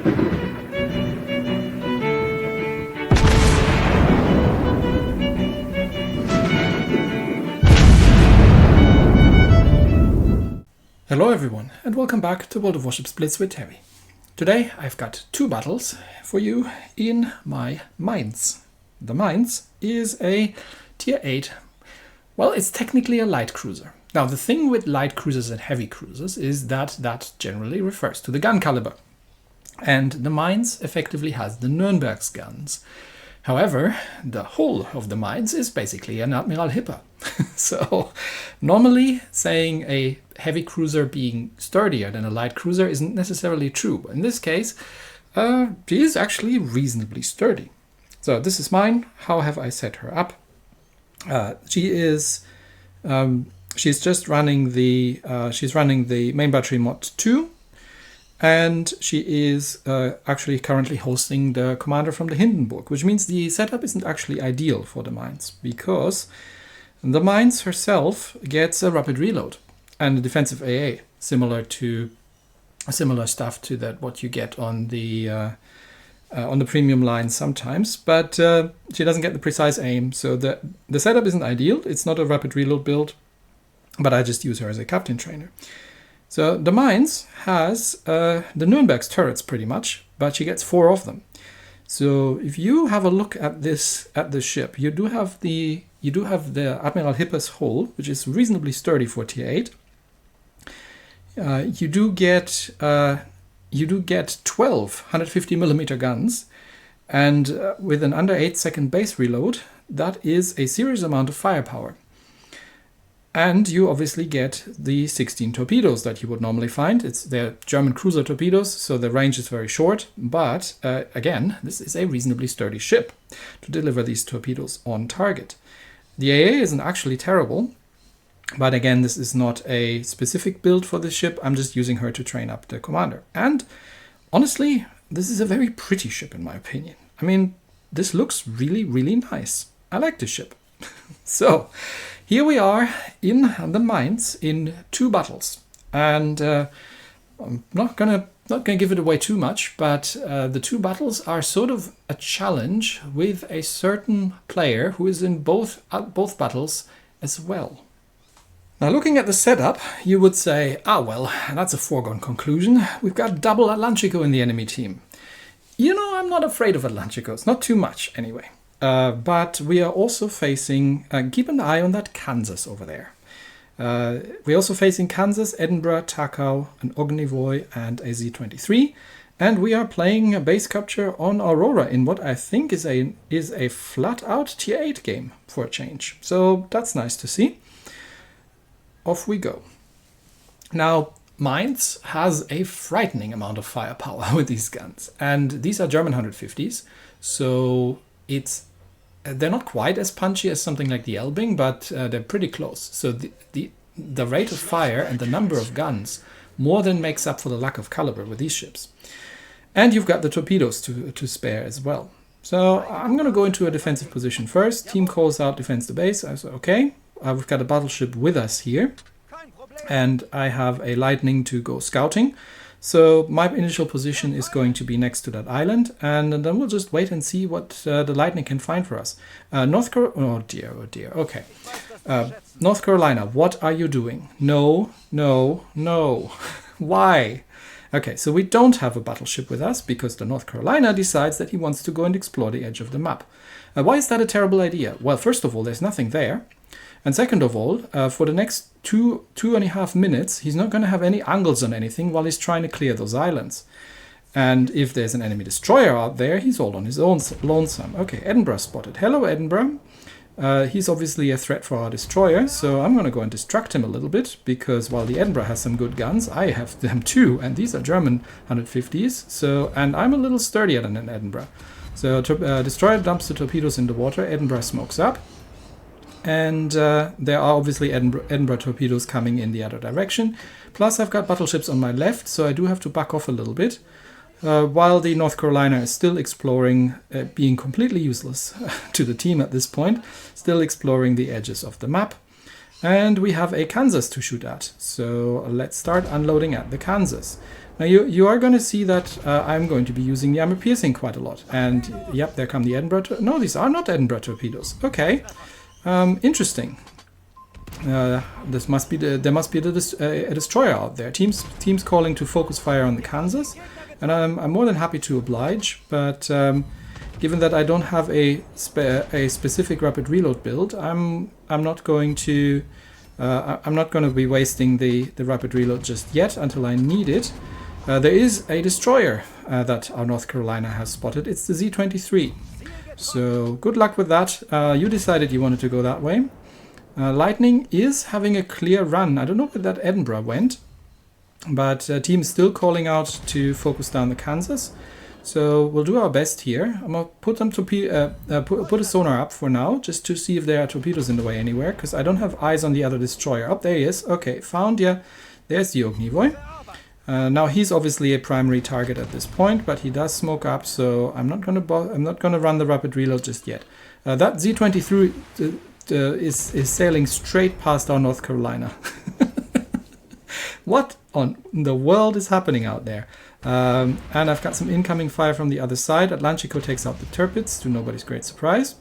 Hello everyone, and welcome back to World of Warships Blitz with Terry. Today I've got two battles for you in my Mainz. The Mainz is a tier 8, well, it's technically a light cruiser. Now the thing with light cruisers and heavy cruisers is that that generally refers to the gun caliber. And the Mainz effectively has the Nürnberg's guns. However, the hull of the Mainz is basically an Admiral Hipper. So normally saying a heavy cruiser being sturdier than a light cruiser isn't necessarily true. In this case, she is actually reasonably sturdy. So this is mine. How have I set her up? She's just running the main battery mod 2. And she is actually currently hosting the commander from the Hindenburg, which means the setup isn't actually ideal for the Mainz, because the Mainz herself gets a rapid reload and a defensive AA, similar stuff to that what you get on the premium line sometimes, but she doesn't get the precise aim, so the setup isn't ideal. It's not a rapid reload build, but I just use her as a captain trainer. So the Mainz has the Nürnberg's turrets pretty much, but she gets 4 of them. So if you have a look at this ship, you do have the Admiral Hipper's hull, which is reasonably sturdy for tier 8. You do get 12 150mm guns, and with an under 8-second base reload, that is a serious amount of firepower. And you obviously get the 16 torpedoes that you would normally find. They're German cruiser torpedoes, so the range is very short. But again, this is a reasonably sturdy ship to deliver these torpedoes on target. The AA isn't actually terrible, but again, this is not a specific build for this ship. I'm just using her to train up the commander. And honestly, this is a very pretty ship in my opinion. I mean, this looks really, really nice. I like this ship. So here we are in the Mainz in 2 battles, and I'm not gonna give it away too much, but the 2 battles are sort of a challenge with a certain player who is in both battles as well. Now, looking at the setup, you would say, well, that's a foregone conclusion. We've got double Atlantico in the enemy team. You know, I'm not afraid of Atlanticos, not too much anyway. But we are also facing, keep an eye on that Kansas over there. We're also facing Kansas, Edinburgh, Takao, an Ognivoy, and a Z-23. And we are playing a base capture on Aurora in what I think is a flat-out tier 8 game for a change. So that's nice to see. Off we go. Now, Mainz has a frightening amount of firepower with these guns. And these are German 150s, so they're not quite as punchy as something like the Elbing, but they're pretty close. So the rate of fire and the number of guns more than makes up for the lack of caliber with these ships. And you've got the torpedoes to spare as well. So I'm going to go into a defensive position first. Team calls out defense the base. I said, okay, we've got a battleship with us here. And I have a Lightning to go scouting. So my initial position is going to be next to that island, and then we'll just wait and see what the Lightning can find for us. North Carolina, oh dear, okay. North Carolina, what are you doing? No. Why? Okay, so we don't have a battleship with us because the North Carolina decides that he wants to go and explore the edge of the map. Why is that a terrible idea? Well, first of all, there's nothing there. And second of all, for the next two and a half minutes, he's not going to have any angles on anything while he's trying to clear those islands. And if there's an enemy destroyer out there, he's all on his own lonesome. Okay, Edinburgh spotted. Hello, Edinburgh. He's obviously a threat for our destroyer, so I'm going to go and distract him a little bit, because while the Edinburgh has some good guns, I have them too, and these are German 150s, and I'm a little sturdier than an Edinburgh. So destroyer dumps the torpedoes in the water, Edinburgh smokes up. And there are obviously Edinburgh torpedoes coming in the other direction. Plus I've got battleships on my left, so I do have to back off a little bit. While the North Carolina is still exploring, being completely useless to the team at this point, still exploring the edges of the map. And we have a Kansas to shoot at. So let's start unloading at the Kansas. Now you are going to see that I'm going to be using the armor piercing quite a lot. And yep, there come the Edinburgh. No, these are not Edinburgh torpedoes. Okay, interesting. This must be there must be a destroyer out there. Teams calling to focus fire on the Kansas, and I'm more than happy to oblige. But given that I don't have a specific rapid reload build, I'm not going to be wasting the rapid reload just yet until I need it. There is a destroyer that our North Carolina has spotted. It's the Z-23. So good luck with that. You decided you wanted to go that way. Lightning is having a clear run. I don't know where that Edinburgh went, but team is still calling out to focus down the Kansas. So we'll do our best here. I'm gonna put them put a sonar up for now, just to see if there are torpedoes in the way anywhere, because I don't have eyes on the other destroyer. Oh, there he is. Okay, found. Yeah, there's the Ognivoy. Now he's obviously a primary target at this point, but he does smoke up, so I'm not gonna run the rapid reload just yet. That Z-23 is sailing straight past our North Carolina. What on the world is happening out there? And I've got some incoming fire from the other side. Atlantico takes out the Tirpitz, to nobody's great surprise.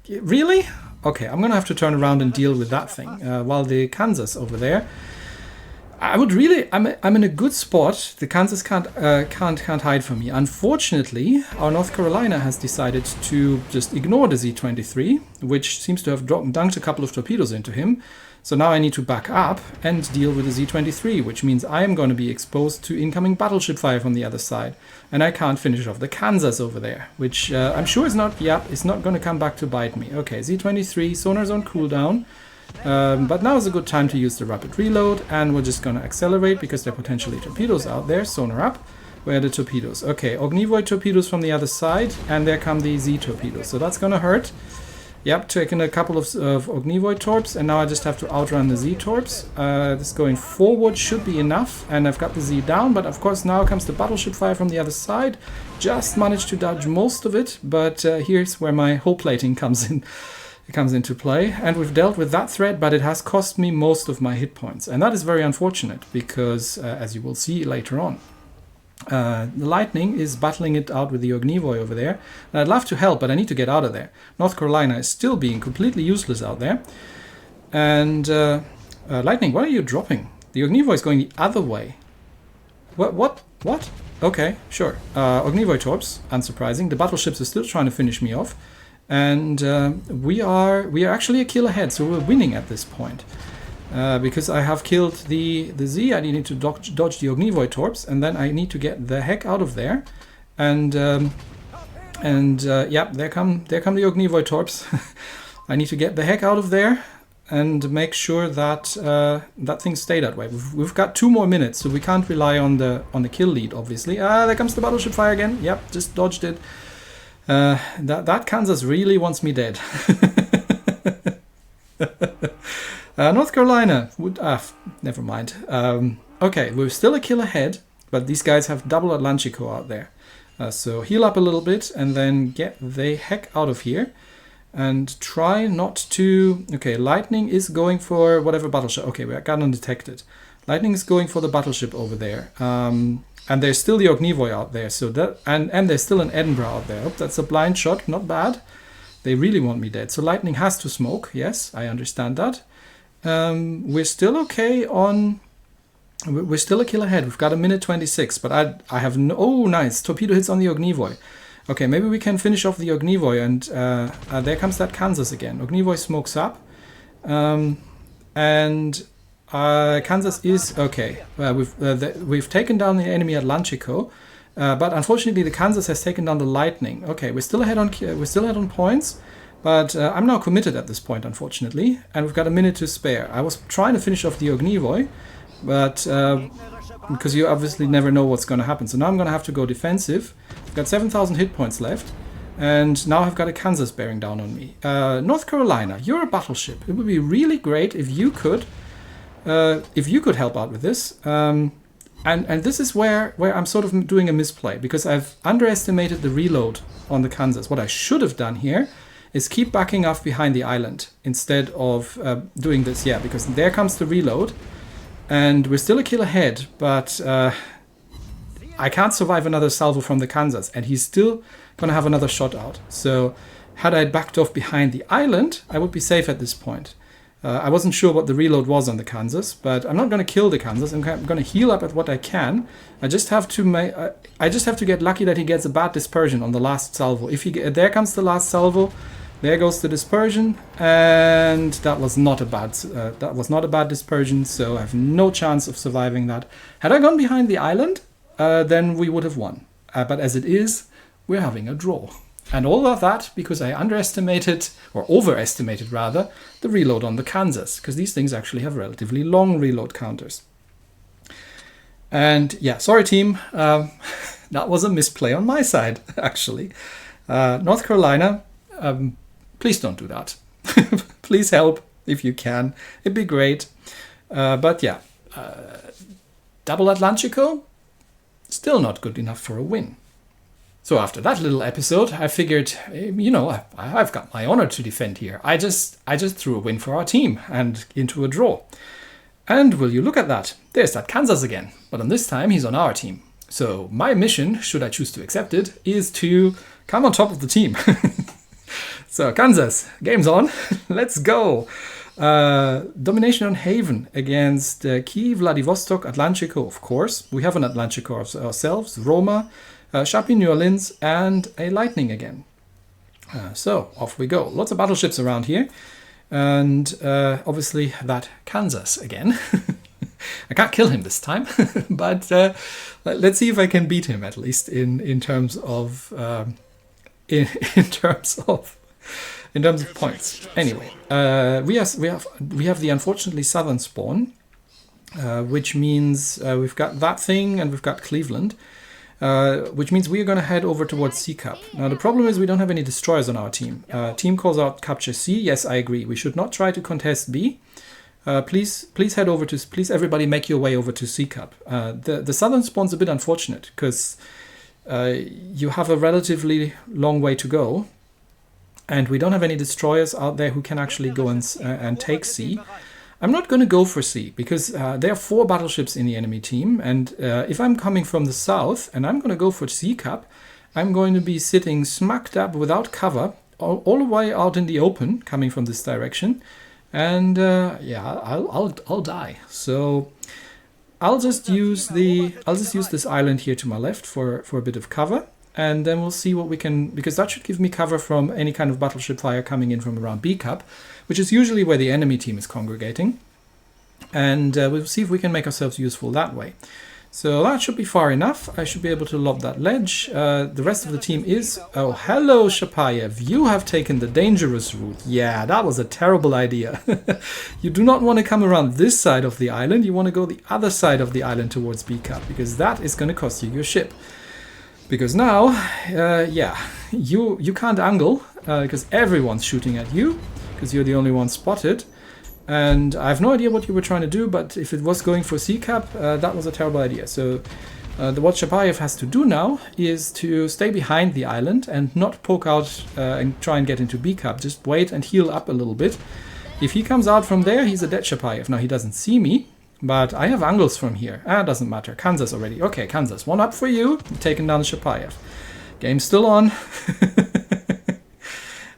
Really? Okay, I'm gonna have to turn around and deal with that thing. While the Kansas over there, I'm in a good spot. The Kansas can't hide from me. Unfortunately, our North Carolina has decided to just ignore the Z-23, which seems to have dunked a couple of torpedoes into him. So now I need to back up and deal with the Z-23, which means I am going to be exposed to incoming battleship fire from the other side. And I can't finish off the Kansas over there, which I'm sure is not going to come back to bite me. Okay, Z-23, sonar's on cooldown. But now is a good time to use the rapid reload, and we're just going to accelerate because there are potentially torpedoes out there. Sonar up. Where are the torpedoes? Okay, Ognivoy torpedoes from the other side, and there come the Z torpedoes. So that's going to hurt. Yep, taking a couple of Ognivoy torps, and now I just have to outrun the Z torps. This going forward should be enough, and I've got the Z down, but of course now comes the battleship fire from the other side. Just managed to dodge most of it, but here's where my hull plating comes in. It comes into play, and we've dealt with that threat, but it has cost me most of my hit points, and that is very unfortunate because, as you will see later on, the Lightning is battling it out with the Ognivoy over there, and I'd love to help, but I need to get out of there. North Carolina is still being completely useless out there, and Lightning, what are you dropping? The Ognivoy is going the other way. What? Okay, sure. Ognivoy torps, unsurprising. The battleships are still trying to finish me off. And we are actually a kill ahead, so we're winning at this point. Because I have killed the Z, I need to dodge the Ognivoy torps, and then I need to get the heck out of there. And yeah, there come the Ognivoy torps. I need to get the heck out of there and make sure that that things stay that way. We've got 2 more minutes, so we can't rely on the kill lead, obviously. There comes the battleship fire again. Yep, just dodged it. That Kansas really wants me dead. North Carolina would never mind. Okay, we're still a kill ahead, but these guys have double Atlantico out there. So heal up a little bit and then get the heck out of here and try not to. Okay, Lightning is going for whatever battleship. Okay, we got undetected. Lightning is going for the battleship over there. And there's still the Ognivoy out there, so that and there's still an Edinburgh out there. Oh, that's a blind shot, not bad. They really want me dead. So Lightning has to smoke. Yes, I understand that. We're still okay on. We're still a kill ahead. We've got 1:26, but I have no. Oh, nice torpedo hits on the Ognivoy. Okay, maybe we can finish off the Ognivoy, and there comes that Kansas again. Ognivoy smokes up, and. Kansas is okay. We've taken down the enemy Atlantico, but unfortunately the Kansas has taken down the Lightning. Okay, we're still ahead on points, but I'm now committed at this point, unfortunately, and we've got 1 minute to spare. I was trying to finish off the Ognivoy, but because you obviously never know what's going to happen, so now I'm going to have to go defensive. I've got 7,000 hit points left. And now I've got a Kansas bearing down on me. North Carolina, you're a battleship. It would be really great if you could help out with this. And this is where I'm sort of doing a misplay, because I've underestimated the reload on the Kansas. What I should have done here is keep backing off behind the island instead of doing this. Yeah, because there comes the reload. And we're still a kill ahead, but I can't survive another salvo from the Kansas, and he's still going to have another shot out. So had I backed off behind the island, I would be safe at this point. I wasn't sure what the reload was on the Kansas, but I'm not going to kill the Kansas. I'm going to heal up at what I can. I just have to get lucky that he gets a bad dispersion on the last salvo. If there comes the last salvo, there goes the dispersion, and that was not a bad dispersion. So I have no chance of surviving that. Had I gone behind the island, then we would have won. But as it is, we're having a draw. And all of that because I underestimated, or overestimated rather, the reload on the Kansas, because these things actually have relatively long reload counters. And yeah, sorry team, that was a misplay on my side, actually. North Carolina, please don't do that. Please help if you can, it'd be great. But yeah, double Atlantico, still not good enough for a win. So after that little episode, I figured, you know, I've got my honor to defend here. I just threw a win for our team and into a draw. And will you look at that? There's that Kansas again. But on this time, he's on our team. So my mission, should I choose to accept it, is to come on top of the team. So Kansas, game's on. Let's go. Domination on Haven against Kyiv, Vladivostok, Atlantico, of course. We have an Atlantico ourselves, Roma, Chappie, New Orleans, and a Lightning again. So off we go. Lots of battleships around here. And obviously that Kansas again. I can't kill him this time, but let's see if I can beat him at least in terms of in terms of points. Anyway, we have the unfortunately southern spawn, which means we've got that thing and we've got Cleveland. Which means we are going to head over towards C Cup. Now the problem is we don't have any destroyers on our team. Team calls out capture C. Yes, I agree. We should not try to contest B. Please head over to. Please everybody make your way over to C Cup. The southern spawn's a bit unfortunate because you have a relatively long way to go, and we don't have any destroyers out there who can actually go and take C. I'm not going to go for C because there are 4 battleships in the enemy team, and if I'm coming from the south and I'm going to go for C Cup, I'm going to be sitting smack dab without cover all the way out in the open coming from this direction, and yeah, I'll die. So I'll just use this island here to my left for a bit of cover, and then we'll see what we can, because that should give me cover from any kind of battleship fire coming in from around B Cup, which is usually where the enemy team is congregating. And we'll see if we can make ourselves useful that way. So that should be far enough. I should be able to lob that ledge. The rest of the team is... Oh, hello, Shapayev. You have taken the dangerous route. Yeah, that was a terrible idea. You do not want to come around this side of the island. You want to go the other side of the island towards B Cup, because that is going to cost you your ship. Because now, yeah, you can't angle, because everyone's shooting at you, because you're the only one spotted. And I have no idea what you were trying to do, but if it was going for C Cup, that was a terrible idea. So what Shapayev has to do now is to stay behind the island and not poke out and try and get into B Cup. Just wait and heal up a little bit. If he comes out from there, he's a dead Shapayev. Now, he doesn't see me, but I have angles from here. Doesn't matter. Kansas already. Okay, Kansas, 1 up for you. Taking down the Shapayev. Game's still on.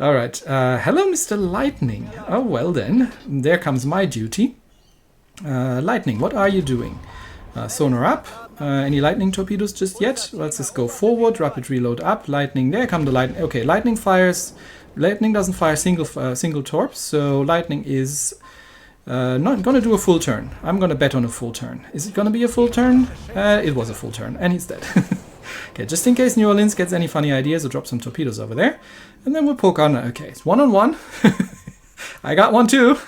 All right. Hello, Mr. Lightning. Oh, well then. There comes my duty. Lightning, what are you doing? Sonar up. Any lightning torpedoes just yet? Let's just go forward. Rapid reload up. Lightning. There come the lightning. Okay, lightning fires. Lightning doesn't fire single torps, so lightning is not going to do a full turn. I'm going to bet on a full turn. Is it going to be a full turn? It was a full turn, and he's dead. Okay, just in case New Orleans gets any funny ideas, we'll drop some torpedoes over there. And then we'll poke on. Okay, it's 1-on-1. I got one too.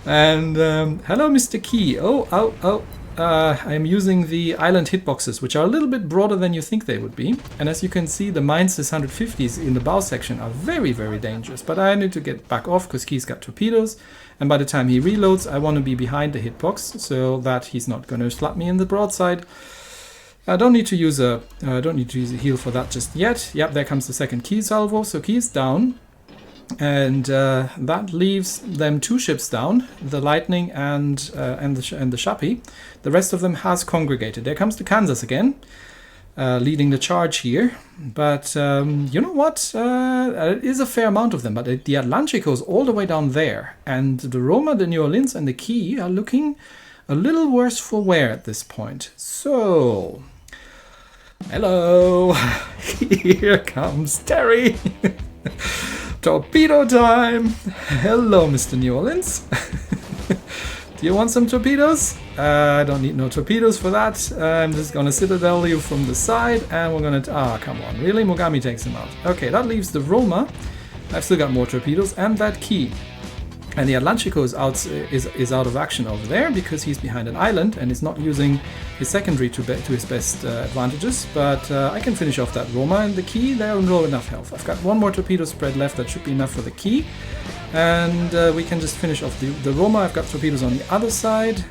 And hello, Mr. Key. I'm using the island hitboxes, which are a little bit broader than you think they would be. And as you can see, the Mainz 150s in the bow section are very, very dangerous. But I need to get back off because Key's got torpedoes. And by the time he reloads, I want to be behind the hitbox so that he's not going to slap me in the broadside. I don't need to use a heal for that just yet. Yep, there comes the second Key salvo. So Key's down. And that leaves them 2 ships down, the Lightning and the Chappie. The rest of them has congregated. There comes the Kansas again, leading the charge here. But you know what? It is a fair amount of them. But the Atlantico is all the way down there. And the Roma, the New Orleans, and the Key are looking a little worse for wear at this point. So, hello, here comes Terry. Torpedo time! Hello, Mr. New Orleans. Do you want some torpedoes? I don't need no torpedoes for that. I'm just gonna Citadel you from the side, and we're gonna... come on. Really? Mogami takes him out. Okay, that leaves the Roma. I've still got more torpedoes, and that Key. And the Atlantico is out of action over there because he's behind an island and is not using his secondary to his best advantages. But I can finish off that Roma and the Key. They're on low enough health. I've got one more torpedo spread left. That should be enough for the Key. And we can just finish off the Roma. I've got torpedoes on the other side.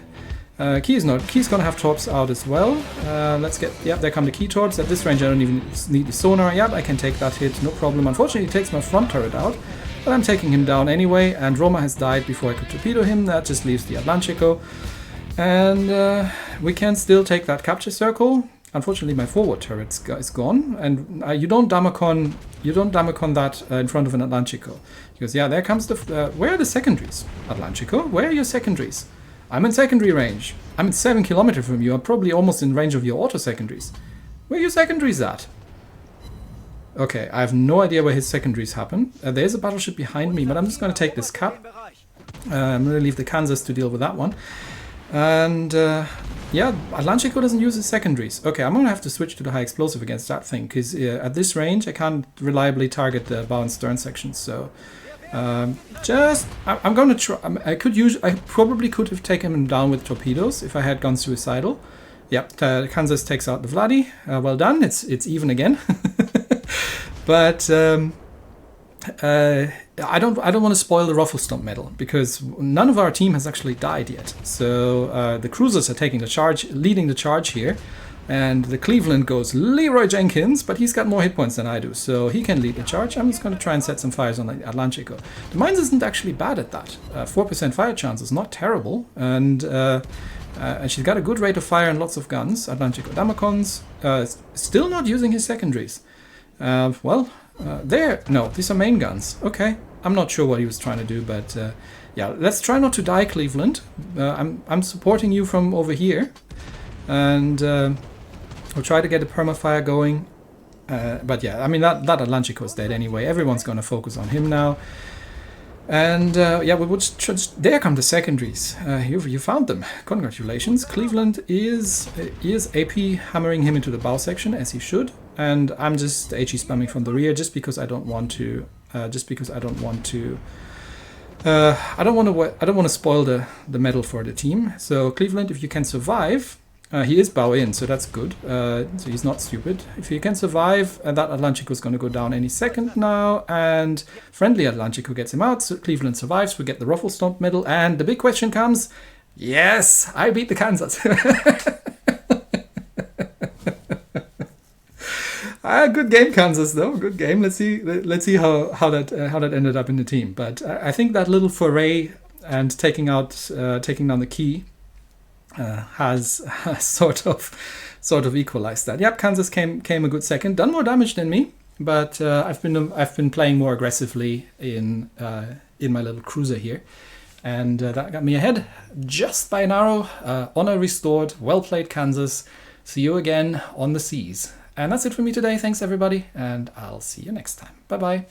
Key's going to have torps out as well. Let's get... Yep, there come the Key torps. At this range, I don't even need the sonar. Yep, I can take that hit. No problem. Unfortunately, it takes my front turret out. But I'm taking him down anyway, and Roma has died before I could torpedo him. That just leaves the Atlantico. And we can still take that capture circle. Unfortunately, my forward turret is gone, and you don't Damacon that in front of an Atlantico. Because yeah, there comes the... where are the secondaries? Atlantico, where are your secondaries? I'm in secondary range. I'm at 7 kilometers from you. I'm probably almost in range of your auto secondaries. Where are your secondaries at? Okay, I have no idea where his secondaries happen. There's a battleship behind me, but I'm just going to take this cap. I'm going to leave the Kansas to deal with that one. And yeah, Atlantico doesn't use his secondaries. Okay, I'm going to have to switch to the high explosive against that thing, because at this range I can't reliably target the bow and stern sections. So I'm going to try. I probably could have taken him down with torpedoes if I had gone suicidal. Yep, Kansas takes out the Vladi. Well done. It's even again. But I don't want to spoil the Ruffle Stomp medal because none of our team has actually died yet. So the cruisers are taking the charge, leading the charge here, and the Cleveland goes Leroy Jenkins, but he's got more hit points than I do, so he can lead the charge. I'm just going to try and set some fires on the Atlantico. The Mainz isn't actually bad at that. 4% fire chance is not terrible, and she's got a good rate of fire and lots of guns. Atlantico Damacons still not using his secondaries. No, these are main guns. Okay, I'm not sure what he was trying to do, but yeah, let's try not to die, Cleveland. I'm supporting you from over here, and we'll try to get a permafire going. But yeah, I mean that Atlantico is dead anyway. Everyone's going to focus on him now. And yeah, we would there come the secondaries. You found them. Congratulations. Cleveland is AP hammering him into the bow section as he should, and I'm just HE spamming from the rear just because I don't want to. I don't want to spoil the medal for the team. So Cleveland, if you can survive. He is bow in, so that's good. So he's not stupid. If he can survive, that Atlantico is going to go down any second now. And friendly Atlantico gets him out. So Cleveland survives. We get the Ruffle Stomp medal. And the big question comes, yes, I beat the Kansas. Good game, Kansas, though. Good game. Let's see how that ended up in the team. But I think that little foray and taking down the Key has sort of equalized that. Yep, Kansas came a good second, done more damage than me, but I've been playing more aggressively in my little cruiser here, and that got me ahead just by an arrow. Honor restored. Well played, Kansas. See you again on the seas. And that's it for me today. Thanks everybody, and I'll see you next time. Bye bye.